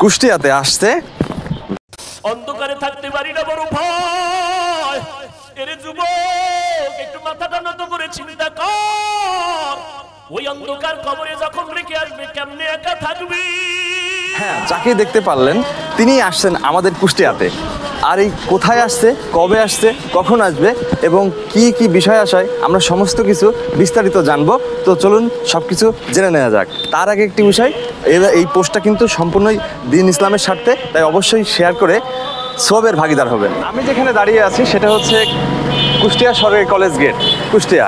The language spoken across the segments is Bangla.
কুষ্টিয়াতে আসছে। অন্ধকারে থাকতে পারি না, বড় ভয়। এরে যুবক, একটু মাথাটা নত করে চিন্তা কর, ওই অন্ধকার কবরে যখন রেখে আসবে কেমনে একা থাকবি? হ্যাঁ, যাকে দেখতে পারলেন তিনি আসছেন আমাদের কুষ্টিয়াতে। আর এই কোথায় আসছে, কবে আসছে, কখন আসবে এবং কি কি বিষয় আসায় আমরা সমস্ত কিছু বিস্তারিত জানবো। তো চলুন সব কিছু জেনে নেওয়া যাক। তার আগে একটি বিষয়, এই পোস্টটা কিন্তু সম্পূর্ণই দ্বীন ইসলামের স্বার্থে, তাই অবশ্যই শেয়ার করে সওয়াবের ভাগিদার হবেন। আমি যেখানে দাঁড়িয়ে আছি সেটা হচ্ছে কুষ্টিয়া সরকারি কলেজ গেট, কুষ্টিয়া।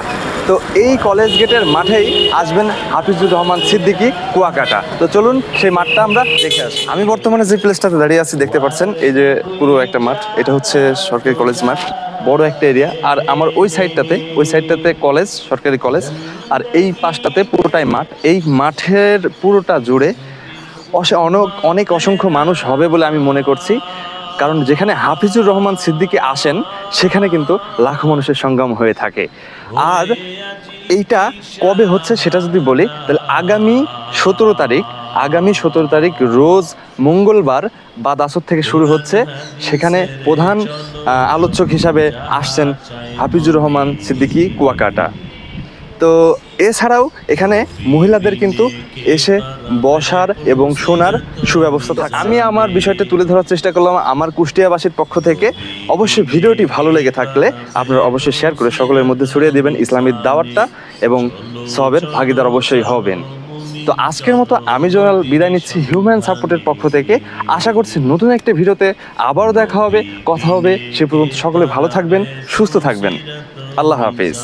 তো এই কলেজ গেটের মাঠেই আসবেন হাফিজুর রহমান সিদ্দিকী কুয়াকাটা। তো চলুন সেই মাঠটা আমরা দেখে আসি। আমি বর্তমানে যে প্লেসটাতে দাঁড়িয়ে আছি দেখতে পাচ্ছেন, এই যে পুরো একটা মাঠ, এটা হচ্ছে সরকারি কলেজ মাঠ, বড় একটা এরিয়া। আর আমার ওই সাইডটাতে কলেজ, সরকারি কলেজ, আর এই পাশটাতে পুরোটাই মাঠ। এই মাঠের পুরোটা জুড়ে অনেক অসংখ্য মানুষ হবে বলে আমি মনে করছি, কারণ যেখানে হাফিজুর রহমান সিদ্দিকী আসেন সেখানে কিন্তু লাখো মানুষের সঙ্গম হয়ে থাকে। আর এইটা কবে হচ্ছে সেটা যদি বলি, তাহলে আগামী 17 তারিখ রোজ মঙ্গলবার বাদ আসর থেকে শুরু হচ্ছে। সেখানে প্রধান আলোচক হিসাবে আসছেন হাফিজুর রহমান সিদ্দিকী কুয়াকাটা। তো এছাড়াও এখানে মহিলাদের কিন্তু এসে বসার এবং শোনার সুব্যবস্থা থাকে। আমি আমার বিষয়টা তুলে ধরার চেষ্টা করলাম আমার কুষ্টিয়াবাসীর পক্ষ থেকে। অবশ্যই ভিডিওটি ভালো লেগে থাকলে আপনারা অবশ্যই শেয়ার করে সকলের মধ্যে ছড়িয়ে দেবেন ইসলামিক দাওয়াতটা, এবং সওয়াবের ভাগিদার অবশ্যই হবেন। তো আজকের মতো আমি জয়নাল বিদায় নিচ্ছি হিউম্যান সাপোর্টের পক্ষ থেকে। আশা করছি নতুন একটা ভিডিওতে আবারও দেখা হবে, কথা হবে। সে পর্যন্ত সকলে ভালো থাকবেন, সুস্থ থাকবেন। আল্লাহ হাফিজ।